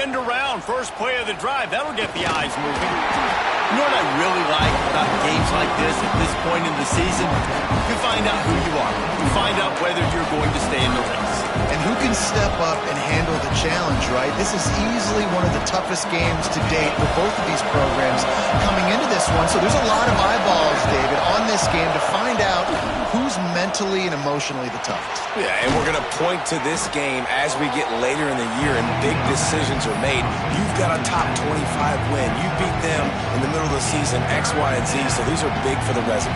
end around, first play of the drive. That'll get the eyes moving. You know what I really like about games like this at this point in the season? You find out who you are. You find out whether you're going to stay in the race. And who can step up and handle the challenge, right? This is easily one of the toughest games to date for both of these programs coming into this one. So there's a lot of eyeballs, David, on this game to find out who's mentally and emotionally the toughest. Yeah, and we're going to point to this game as we get later in the year and big decisions are made. You've got a top 25 win. You beat them in the middle of the season, X, Y, and Z, so these are big for the resume.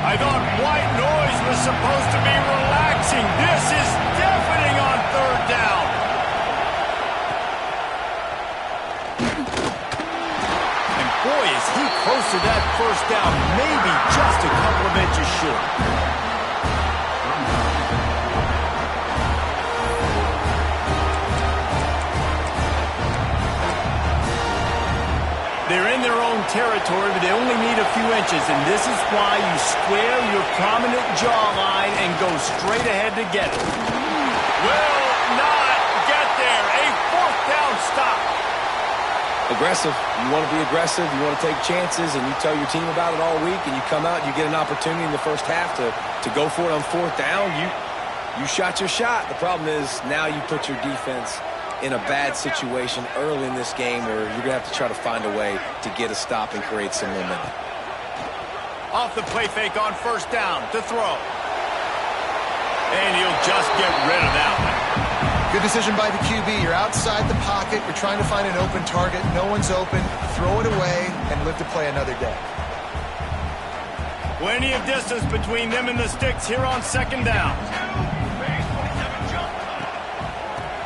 I thought white noise was supposed to be relaxing. This is deafening on third down. And boy, is he close to that first down, maybe just a couple of inches short. They're in their own territory, but they only need a few inches, and this is why you square your prominent jawline and go straight ahead to get it. Will not get there. A fourth down stop. Aggressive. You want to be aggressive. You want to take chances, and you tell your team about it all week, and you come out and you get an opportunity in the first half to go for it on fourth down. You shot your shot. The problem is now you put your defense in a bad situation early in this game where you're going to have to try to find a way to get a stop and create some momentum. Off the play fake on first down to throw. And he'll just get rid of that one. Good decision by the QB. You're outside the pocket. You're trying to find an open target. No one's open. Throw it away and live to play another day. Plenty of distance between them and the sticks here on second down.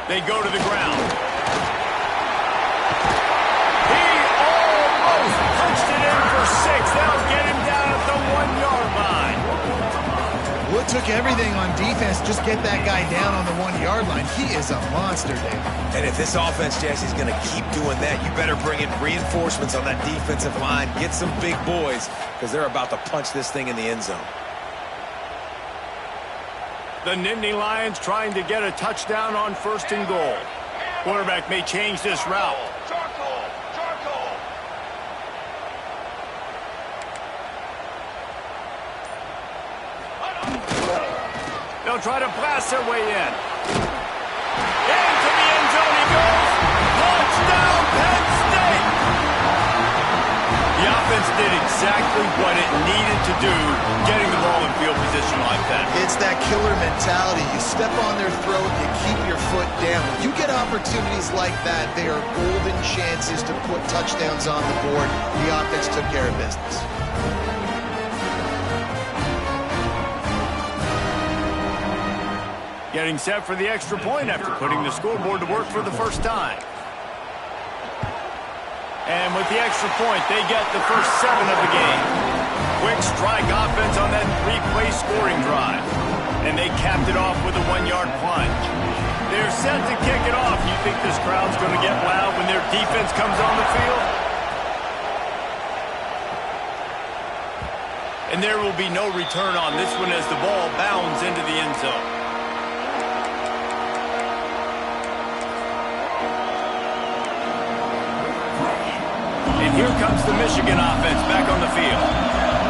They go to the ground. He almost punched it in for 6. That'll get him down at the 1-yard line. Well, it took everything on defense. Just get that guy down on the 1-yard line. He is a monster, Dave. And if this offense, Jesse's going to keep doing that, you better bring in reinforcements on that defensive line. Get some big boys because they're about to punch this thing in the end zone. The Nittany Lions trying to get a touchdown on first and goal. Quarterback may change this route. They'll try to blast their way in. Into the end zone he goes. Touchdown, Penn State! The offense did exactly what it needed to do, getting the ball in field position like that. It's that killer mentality. You step on their throat, you keep your foot down. You get opportunities like that, they are golden chances to put touchdowns on the board. The offense took care of business. Getting set for the extra point after putting the scoreboard to work for the first time. And with the extra point, they get the first 7 of the game. Quick strike offense on that 3-play scoring drive. And they capped it off with a 1-yard plunge. They're set to kick it off. You think this crowd's going to get loud when their defense comes on the field? And there will be no return on this one as the ball bounds into the end zone. And here comes the Michigan offense back on the field.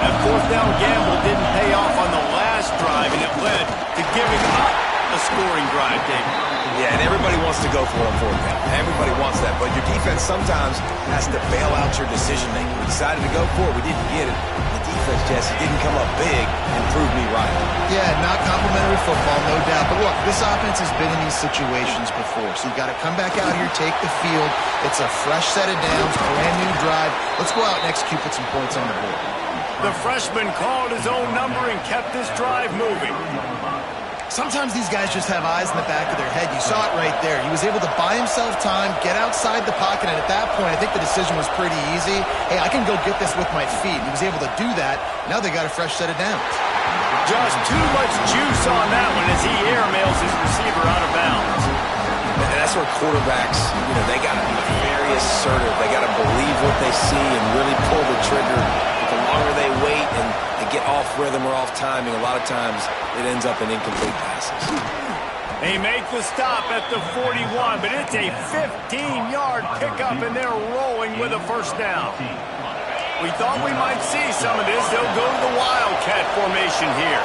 That fourth down gamble didn't pay off on the last drive, and it led to giving up a scoring drive, David. Yeah, and everybody wants to go for it on fourth down. Everybody wants that, but your defense sometimes has to bail out your decision-making. We decided to go for it. We didn't get it. The defense, Jesse, didn't come up big and prove me right. Yeah, not complimentary football, no doubt. But look, this offense has been in these situations before, so you've got to come back out here, take the field. It's a fresh set of downs, brand new drive. Let's go out and execute, put some points on the board. The freshman called his own number and kept this drive moving. Sometimes these guys just have eyes in the back of their head. You saw it right there. He was able to buy himself time, get outside the pocket, and at that point, I think the decision was pretty easy. Hey, I can go get this with my feet. He was able to do that. Now they got a fresh set of downs. Just too much juice on that one as he airmails his receiver out of bounds. And that's where quarterbacks, they got to be very assertive. They got to believe what they see and really pull the trigger. But the longer they wait and get off rhythm or off timing, a lot of times it ends up in incomplete passes. They make the stop at the 41, but it's a 15-yard pickup, and they're rolling with a first down. We thought we might see some of this. They'll go to the Wildcat formation here.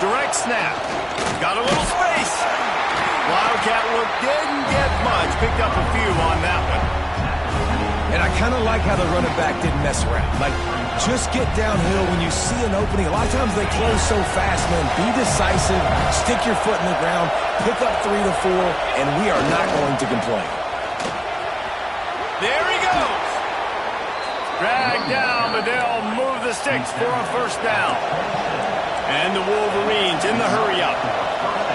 Direct snap. Got a little space. Wildcat look didn't get much. Picked up a few on that one. And I kind of like how the running back didn't mess around. Like, just get downhill when you see an opening. A lot of times they close so fast, man. Be decisive. Stick your foot in the ground. Pick up 3 to 4, and we are not going to complain. There he goes. Dragged down, but they'll move the sticks for a first down. And the Wolverines in the hurry-up.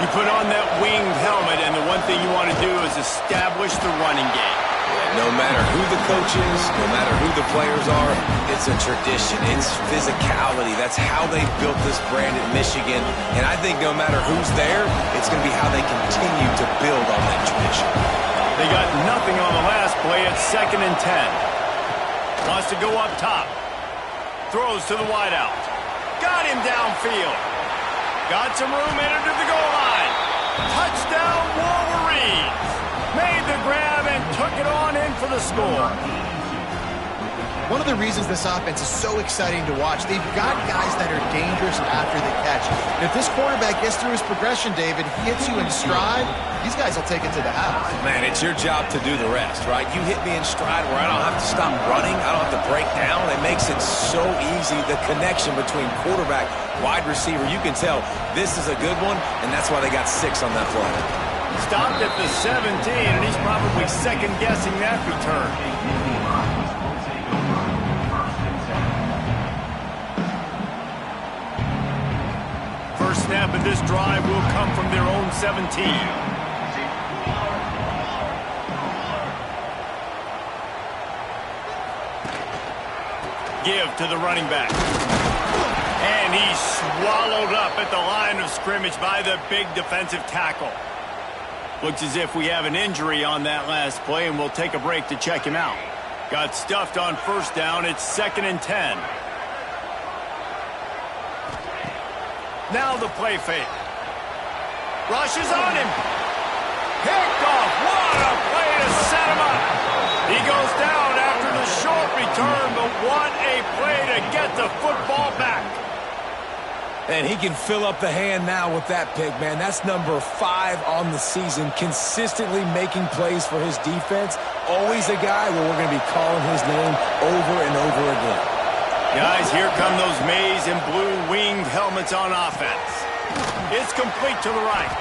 You put on that winged helmet, and the one thing you want to do is establish the running game. No matter who the coach is, no matter who the players are, it's a tradition. It's physicality. That's how they built this brand in Michigan. And I think no matter who's there, it's going to be how they continue to build on that tradition. They got nothing on the last play. It's 2nd and 10. Wants to go up top. Throws to the wideout. Got him downfield. Got some room, entered to the goal line. Touchdown, Wolverines. Made the grab and took it on in for the score. One of the reasons this offense is so exciting to watch, they've got guys that are dangerous after the catch. And if this quarterback gets through his progression, David, hits you in stride, these guys will take it to the house. Man, it's your job to do the rest, right? You hit me in stride where I don't have to stop running. I don't have to break down. It makes it so easy, the connection between quarterback, wide receiver. You can tell this is a good one, and that's why they got 6 on that play. Stopped at the 17, and he's probably second-guessing that return. First snap of this drive will come from their own 17. Give to the running back. And he's swallowed up at the line of scrimmage by the big defensive tackle. Looks as if we have an injury on that last play, and we'll take a break to check him out. Got stuffed on first down. It's 2nd and 10. Now the play fake. Rushes on him. Picked off. What a play to set him up. He goes down after the short return, but what a play to get the football back. And he can fill up the hand now with that pick, man. That's number 5 on the season, consistently making plays for his defense. Always a guy where we're going to be calling his name over and over again. Guys, here come those maize and blue winged helmets on offense. It's complete to the right.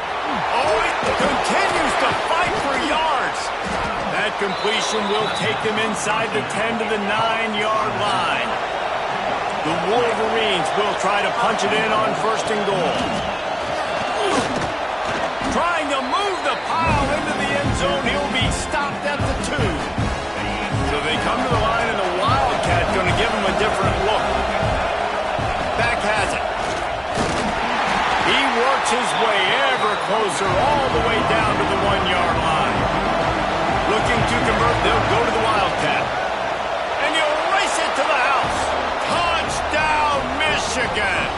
Oh, it continues to fight for yards. That completion will take them inside the 10 to the 9-yard line. The Wolverines will try to punch it in on 1st and goal. Trying to move the pile into the end zone. He'll be stopped at the 2. So they come to the line, and the Wildcat going to give him a different look. Back has it. He works his way ever closer all the way down to the 1-yard line. Looking to convert, they'll go to the Wildcat. And you'll race it to the house. Touchdown, Michigan!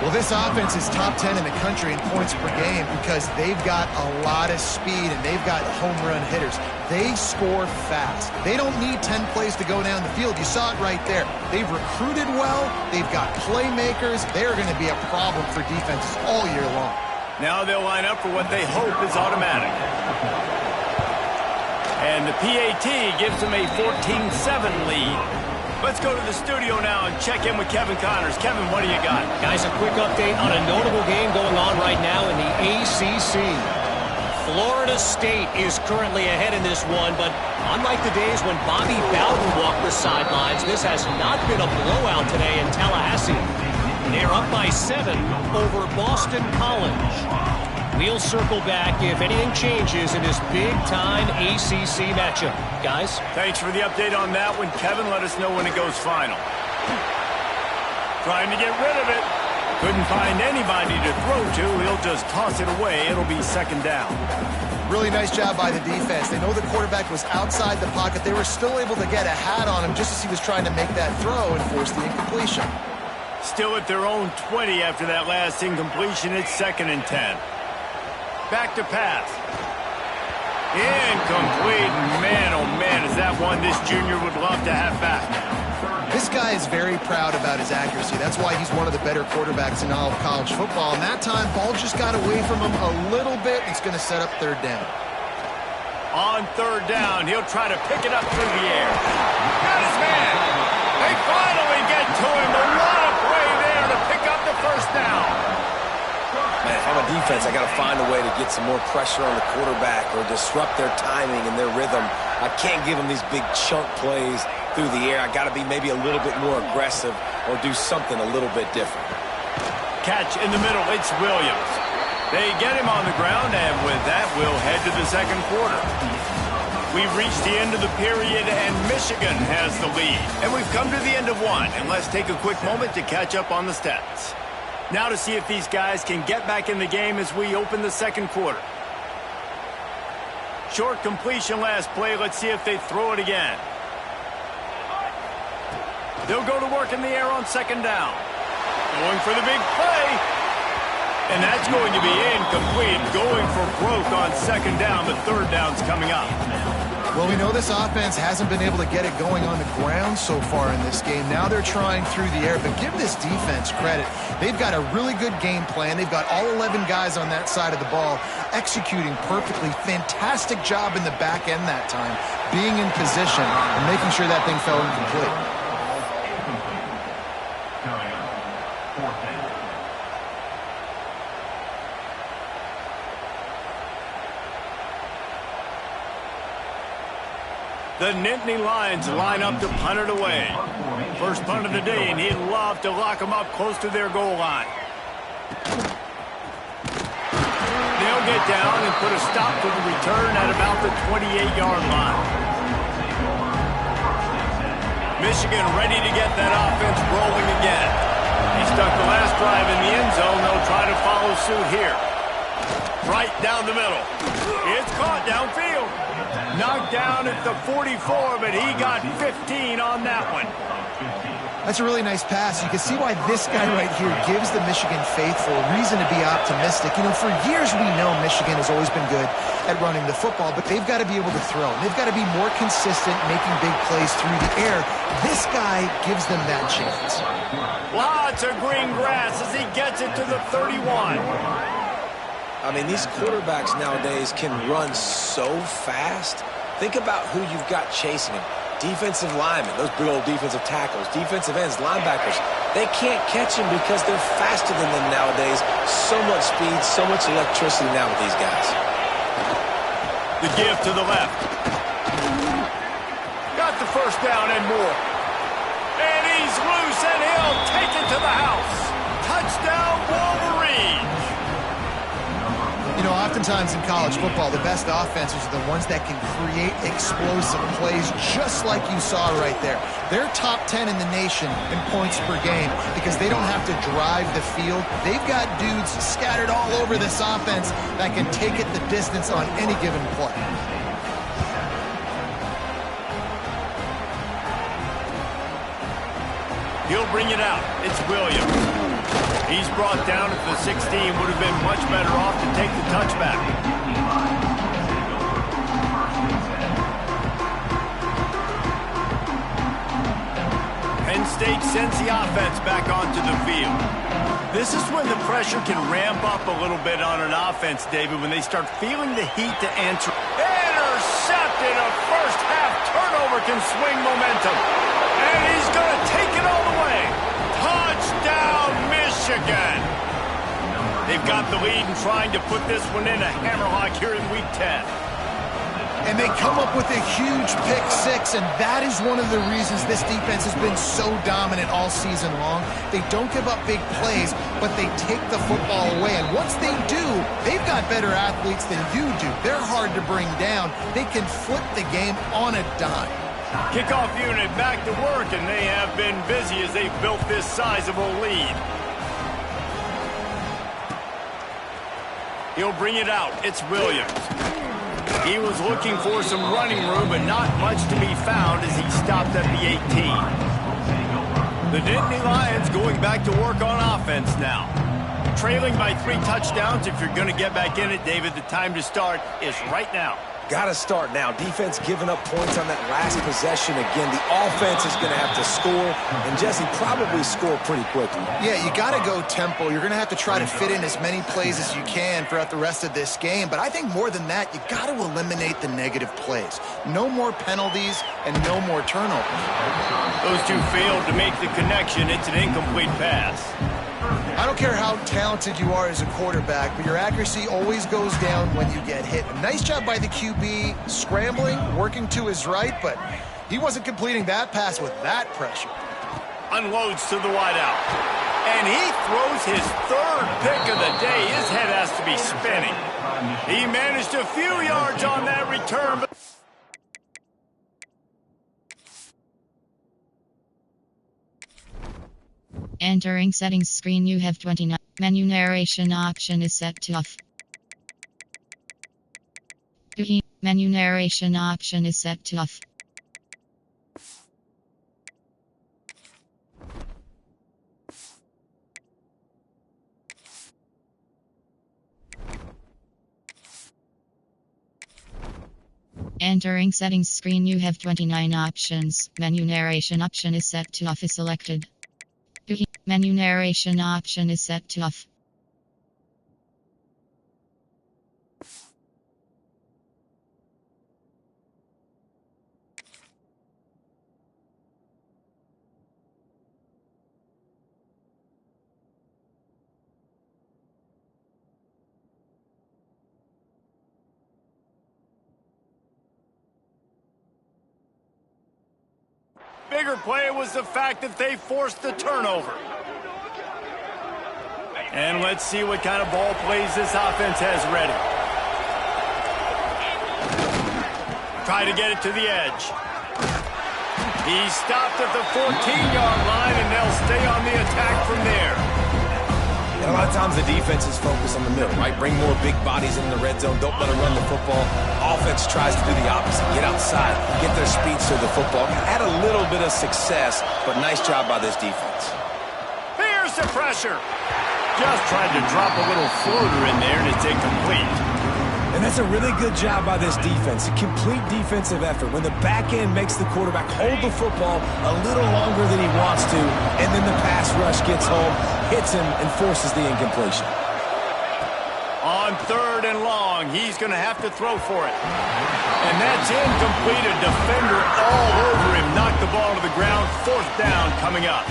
Well, this offense is top 10 in the country in points per game because they've got a lot of speed and they've got home run hitters. They score fast. They don't need 10 plays to go down the field. You saw it right there. They've recruited well. They've got playmakers. They're going to be a problem for defenses all year long. Now they'll line up for what they hope is automatic. And the PAT gives them a 14-7 lead. Let's go to the studio now and check in with Kevin Connors. Kevin, what do you got? Guys, a quick update on a notable game going on right now in the ACC. Florida State is currently ahead in this one, but unlike the days when Bobby Bowden walked the sidelines, this has not been a blowout today in Tallahassee. They're up by 7 over Boston College. We'll circle back if anything changes in this big-time ACC matchup. Guys? Thanks for the update on that one, Kevin. Let us know when it goes final. Trying to get rid of it. Couldn't find anybody to throw to. He'll just toss it away. It'll be second down. Really nice job by the defense. They know the quarterback was outside the pocket. They were still able to get a hat on him just as he was trying to make that throw and force the incompletion. Still at their own 20 after that last incompletion. It's 2nd and 10. Back to pass. Incomplete. Man, oh man, is that one this junior would love to have back. This guy is very proud about his accuracy. That's why he's one of the better quarterbacks in all of college football. And that time, ball just got away from him a little bit. It's going to set up 3rd down. On 3rd down, he'll try to pick it up through the air. Got his man. They finally get to him. But what a play there to pick up the 1st down. Man, if I'm a defense, I got to find a way to get some more pressure on the quarterback or disrupt their timing and their rhythm. I can't give them these big chunk plays through the air. I got to be maybe a little bit more aggressive or do something a little bit different. Catch in the middle. It's Williams. They get him on the ground, and with that, we'll head to the 2nd quarter. We've reached the end of the period, and Michigan has the lead. And we've come to the end of one, and let's take a quick moment to catch up on the stats. Now to see if these guys can get back in the game as we open the 2nd quarter. Short completion last play. Let's see if they throw it again. They'll go to work in the air on 2nd down. Going for the big play. And that's going to be incomplete. Going for broke on 2nd down. The 3rd down's coming up. Well, we know this offense hasn't been able to get it going on the ground so far in this game. Now they're trying through the air, but give this defense credit. They've got a really good game plan. They've got all 11 guys on that side of the ball executing perfectly. Fantastic job in the back end that time, being in position and making sure that thing fell incomplete. The Nittany Lions line up to punt it away. First punt of the day, and he'd love to lock them up close to their goal line. They'll get down and put a stop to the return at about the 28-yard line. Michigan ready to get that offense rolling again. He stuck the last drive in the end zone. They'll try to follow suit here. Right down the middle. It's caught downfield. Knocked down at the 44, but he got 15 on that one. That's a really nice pass. You can see why this guy right here gives the Michigan faithful a reason to be optimistic. You know, for years we know Michigan has always been good at running the football, but they've got to be able to throw. They've got to be more consistent making big plays through the air. This guy gives them that chance. Lots of green grass as he gets it to the 31. I mean, these quarterbacks nowadays can run so fast. Think about who you've got chasing him. Defensive linemen, those big old defensive tackles, defensive ends, linebackers. They can't catch him because they're faster than them nowadays. So much speed, so much electricity now with these guys. The give to the left. Got the 1st down and more. And he's loose, and he'll take it to the house. Touchdown, Wolverine. You know, oftentimes in college football, the best offenses are the ones that can create explosive plays just like you saw right there. They're top 10 in the nation in points per game because they don't have to drive the field. They've got dudes scattered all over this offense that can take it the distance on any given play. He'll bring it out. It's Williams. He's brought down at the 16. Would have been much better off to take the touchback. Penn State sends the offense back onto the field. This is when the pressure can ramp up a little bit on an offense, David, when they start feeling the heat to answer. Intercepted! A first-half turnover can swing momentum. And he's going to take it all the way. Touchdown, Michigan! They've got the lead and trying to put this one in a hammerlock here in Week 10. And they come up with a huge pick six, and that is one of the reasons this defense has been so dominant all season long. They don't give up big plays, but they take the football away. And once they do, they've got better athletes than you do. They're hard to bring down. They can flip the game on a dime. Kickoff unit back to work, and they have been busy as they've built this sizable lead. He'll bring it out. It's Williams. He was looking for some running room, but not much to be found as he stopped at the 18. The Nittany Lions going back to work on offense now. Trailing by 3 touchdowns. If you're going to get back in it, David, the time to start is right now. Got to start now. Defense giving up points on that last possession. Again, the offense is going to have to score, and Jesse probably score pretty quickly. Yeah, you got to go tempo. You're going to have to try to fit in as many plays as you can throughout the rest of this game. But I think more than that, you got to eliminate the negative plays. No more penalties and no more turnovers. Those two failed to make the connection. It's an incomplete pass. I don't care how talented you are as a quarterback, but your accuracy always goes down when you get hit. Nice job by the QB, scrambling, working to his right, but he wasn't completing that pass with that pressure. Unloads to the wideout. And he throws his 3rd pick of the day. His head has to be spinning. He managed a few yards on that return, but Entering settings screen, you have 29. Menu narration option is set to off. Menu narration option is set to off. Entering settings screen, you have 29 options. Menu narration option is set to off is selected. Menu narration option is set to off. bigger play was the fact that they forced the turnover. And let's see what kind of ball plays this offense has ready. Try to get it to the edge. He stopped at the 14-yard line, and they'll stay on the attack from there. And a lot of times the defense is focused on the middle, right? Bring more big bodies in the red zone. Don't let them run the football. Offense tries to do the opposite. Get outside. Get their speed to the football. Had a little bit of success, but nice job by this defense. Here's the pressure. Just tried to drop a little floater in there, and it's incomplete. And that's a really good job by this defense. A complete defensive effort. When the back end makes the quarterback hold the football a little longer than he wants to, and then the pass rush gets home, hits him, and forces the incompletion. On 3rd and long, he's going to have to throw for it. And that's incomplete. A defender all over him. Knocked the ball to the ground. 4th down coming up.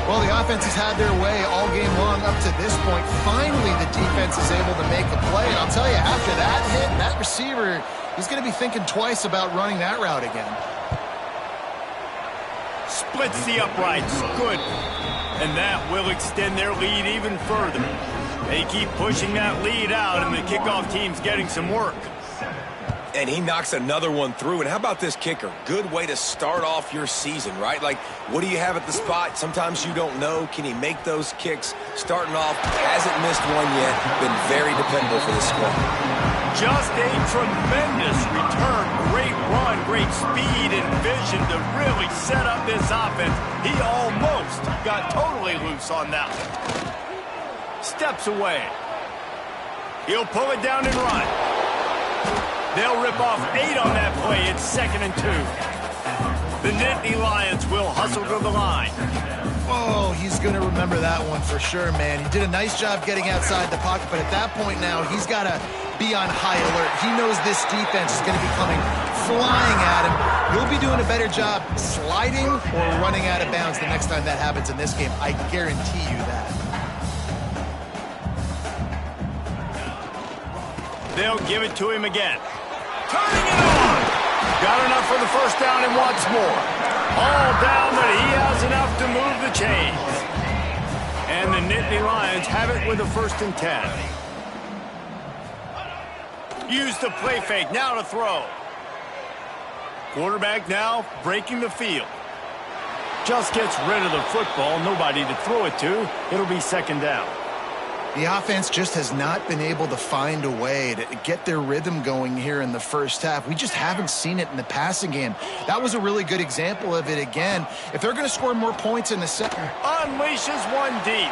Well, the offense has had their way all game long up to this point. Finally, the defense is able to make a play. And I'll tell you, after that hit, that receiver, he's going to be thinking twice about running that route again. Splits the uprights. Good. And that will extend their lead even further. They keep pushing that lead out, and the kickoff team's getting some work. And he knocks another one through. And how about this kicker? Good way to start off your season, right? Like, what do you have at the spot? Sometimes you don't know. Can he make those kicks? Starting off, hasn't missed one yet. Been very dependable for this squad. Just a tremendous return. Great run, great speed and vision to really set up this offense. He almost got totally loose on that one. Steps away. He'll pull it down and run. They'll rip off 8 on that play. It's 2nd and 2. The Nittany Lions will hustle to the line. Oh, he's going to remember that one for sure, man. He did a nice job getting outside the pocket, but at that point now, he's got to be on high alert. He knows this defense is going to be coming flying at him. He'll be doing a better job sliding or running out of bounds the next time that happens in this game. I guarantee you that. They'll give it to him again. Turning it over. for the first down and wants more. All down, but he has enough to move the chains. And the Nittany Lions have it with a 1st and 10. Use the play fake, now to throw. Quarterback now breaking the field. Just gets rid of the football, nobody to throw it to. It'll be 2nd down. The offense just has not been able to find a way to get their rhythm going here in the first half. We just haven't seen it in the passing game. That was a really good example of it again. If they're going to score more points in the second. Unleashes one deep.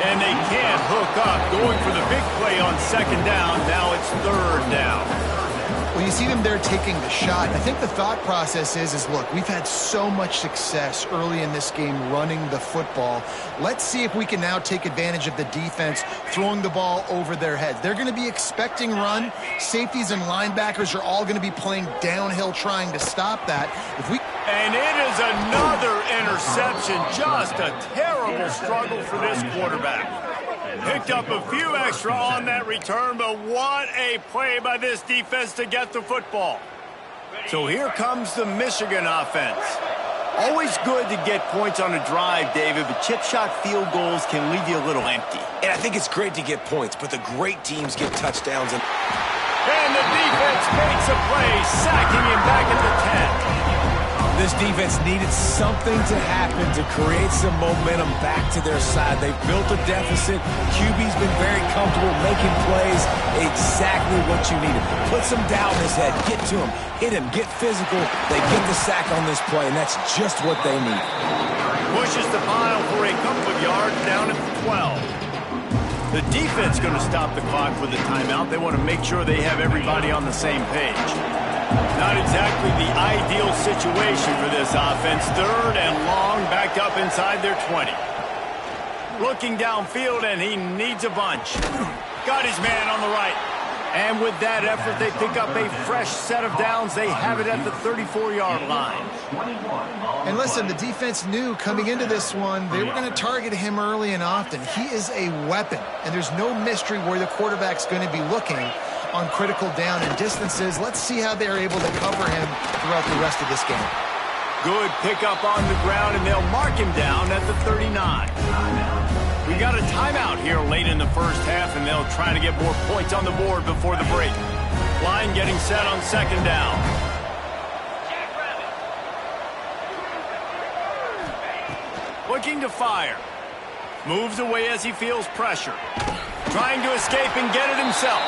And they can't hook up. Going for the big play on 2nd down. Now it's 3rd down. Well, you see them there taking the shot. I think the thought process is, look, we've had so much success early in this game running the football. Let's see if we can now take advantage of the defense throwing the ball over their heads. They're going to be expecting run. Safeties and linebackers are all going to be playing downhill trying to stop that. And it is another interception. Just a terrible struggle for this quarterback. Picked up a few extra on that return, but what a play by this defense to get the football. So here comes the Michigan offense. Always good to get points on a drive, David, but chip shot field goals can leave you a little empty. And I think it's great to get points, but the great teams get touchdowns. And the defense makes a play, sacking him back at the 10. This defense needed something to happen to create some momentum back to their side. They've built a deficit. QB's been very comfortable making plays. Exactly what you needed. Put some doubt in his head. Get to him. Hit him. Get physical. They get the sack on this play, and that's just what they need. Pushes the pile for a couple of yards down at the 12. The defense going to stop the clock with a timeout. They want to make sure they have everybody on the same page. Not exactly the ideal situation for this offense. 3rd and long, backed up inside their 20. Looking downfield, and he needs a bunch. Got his man on the right. And with that effort, they pick up a fresh set of downs. They have it at the 34-yard line. And listen, the defense knew coming into this one, they were going to target him early and often. He is a weapon, and there's no mystery where the quarterback's going to be looking on critical down and distances. Let's see how they're able to cover him throughout the rest of this game. Good pickup on the ground, and they'll mark him down at the 39. We got a timeout here late in the first half, and they'll try to get more points on the board before the break. Line getting set on 2nd down. Looking to fire. Moves away as he feels pressure. Trying to escape and get it himself.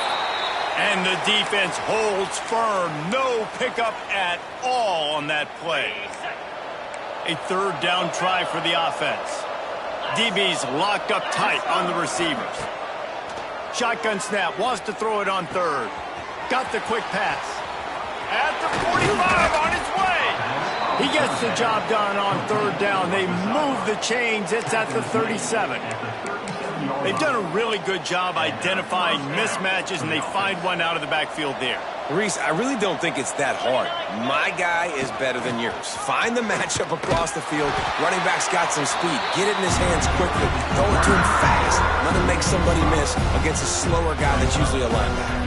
And the defense holds firm. No pickup at all on that play. A 3rd down try for the offense. DB's locked up tight on the receivers. Shotgun snap, wants to throw it on 3rd. Got the quick pass. At the 45, on his way. He gets the job done on 3rd down. They move the chains. It's at the 37. They've done a really good job identifying mismatches, and they find one out of the backfield there. Reese, I really don't think it's that hard. My guy is better than yours. Find the matchup across the field. Running back's got some speed. Get it in his hands quickly. Throw it to him fast. Let him make somebody miss against a slower guy that's usually a linebacker.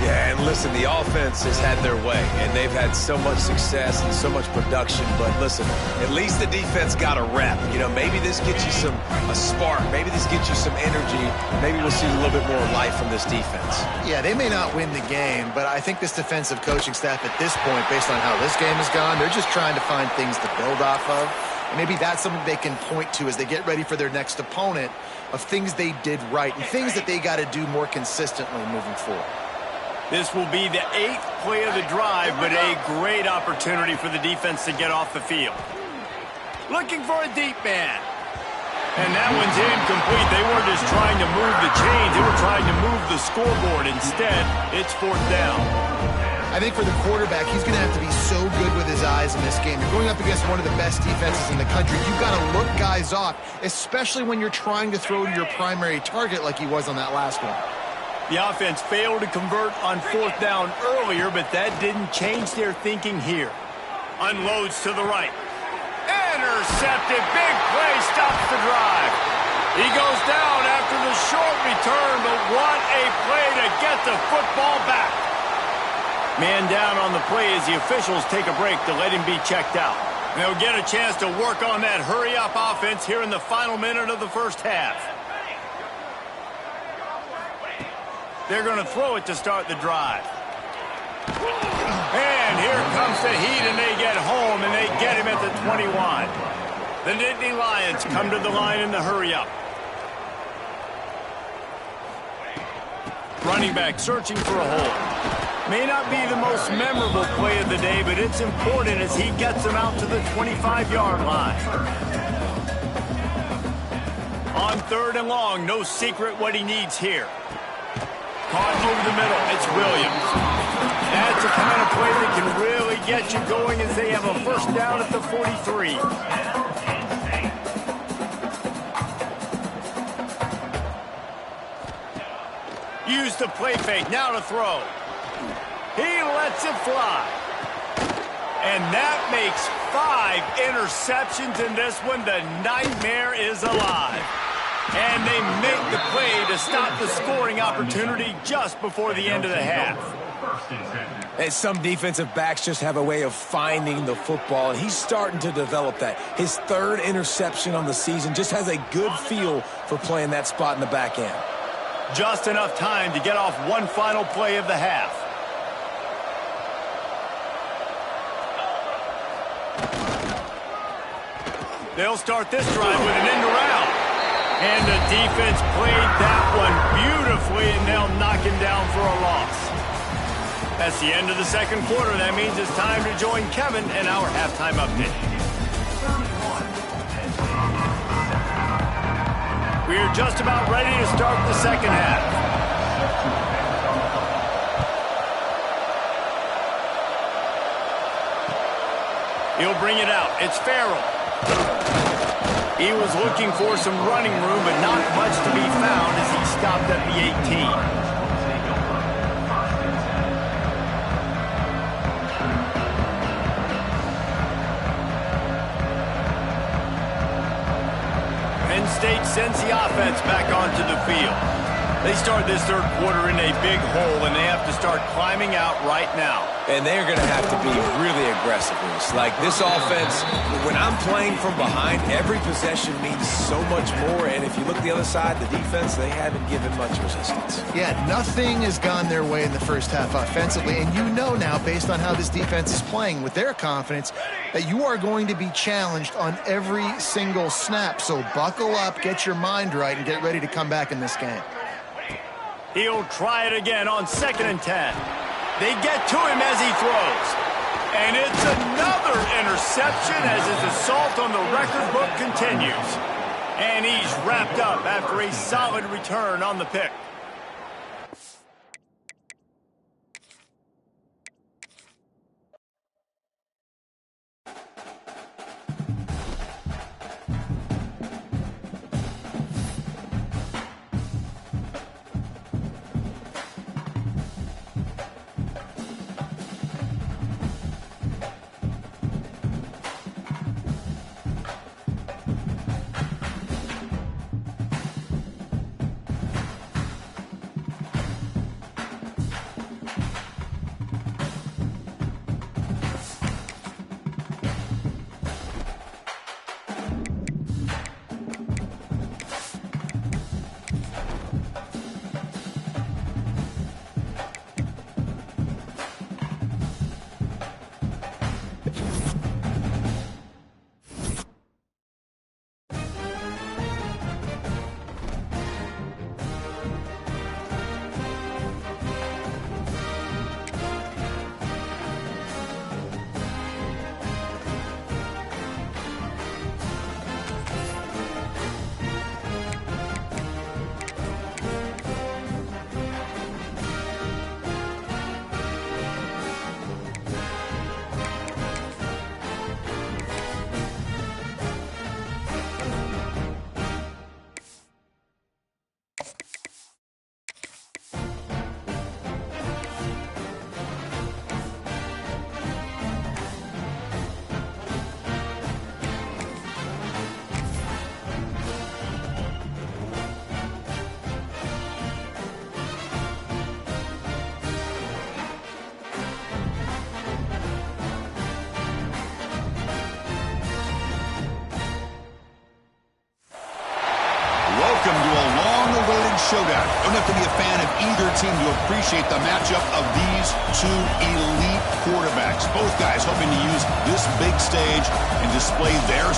Yeah, and listen, the offense has had their way, and they've had so much success and so much production. But listen, at least the defense got a rep. You know, maybe this gets you a spark. Maybe this gets you some energy. Maybe we'll see a little bit more life from this defense. Yeah, they may not win the game, but I think this defensive coaching staff at this point, based on how this game has gone, they're just trying to find things to build off of. And maybe that's something they can point to as they get ready for their next opponent, of things they did right and things that they got to do more consistently moving forward. This will be the 8th play of the drive, but a great opportunity for the defense to get off the field. Looking for a deep man. And that one's incomplete. They weren't just trying to move the chains. They were trying to move the scoreboard. Instead, it's 4th down. I think for the quarterback, he's going to have to be so good with his eyes in this game. You're going up against one of the best defenses in the country. You've got to look guys off, especially when you're trying to throw to your primary target like he was on that last one. The offense failed to convert on 4th down earlier, but that didn't change their thinking here. Unloads to the right. Intercepted. Big play stops the drive. He goes down after the short return, but what a play to get the football back. Man down on the play as the officials take a break to let him be checked out. They'll get a chance to work on that hurry-up offense here in the final minute of the first half. They're going to throw it to start the drive. And here comes the heat, and they get home, and they get him at the 21. The Nittany Lions come to the line in the hurry-up. Running back searching for a hole. May not be the most memorable play of the day, but it's important as he gets them out to the 25-yard line. On 3rd and long, no secret what he needs here. Caught over the middle, it's Williams. That's the kind of play that can really get you going as they have a first down at the 43. Use the play fake, now to throw. He lets it fly. And that makes 5 interceptions in this one. The nightmare is alive. And they make the play to stop the scoring opportunity just before the end of the half. And some defensive backs just have a way of finding the football, and he's starting to develop that. His 3rd interception on the season, just has a good feel for playing that spot in the back end. Just enough time to get off one final play of the half. They'll start this drive with an end around. And the defense played that one beautifully, and they'll knock him down for a loss. That's the end of the second quarter. That means it's time to join Kevin in our halftime update. We are just about ready to start the second half. He'll bring it out. It's Farrell. He was looking for some running room, but not much to be found as he stopped at the 18. Penn State sends the offense back onto the field. They start this third quarter in a big hole, and they have to start climbing out right now. And they're going to have to be really aggressive with this. Like this offense, when I'm playing from behind, every possession means so much more. And if you look at the other side, the defense, they haven't given much resistance. Yeah, nothing has gone their way in the first half offensively. And you know now, based on how this defense is playing with their confidence, that you are going to be challenged on every single snap. So buckle up, get your mind right, and get ready to come back in this game. He'll try it again on 2nd and 10. They get to him as he throws. And it's another interception as his assault on the record book continues. And he's wrapped up after a solid return on the pick. showdown. Don't have to be a fan of either team to appreciate the matchup of these two elite quarterbacks. Both guys hoping to use this big stage and display their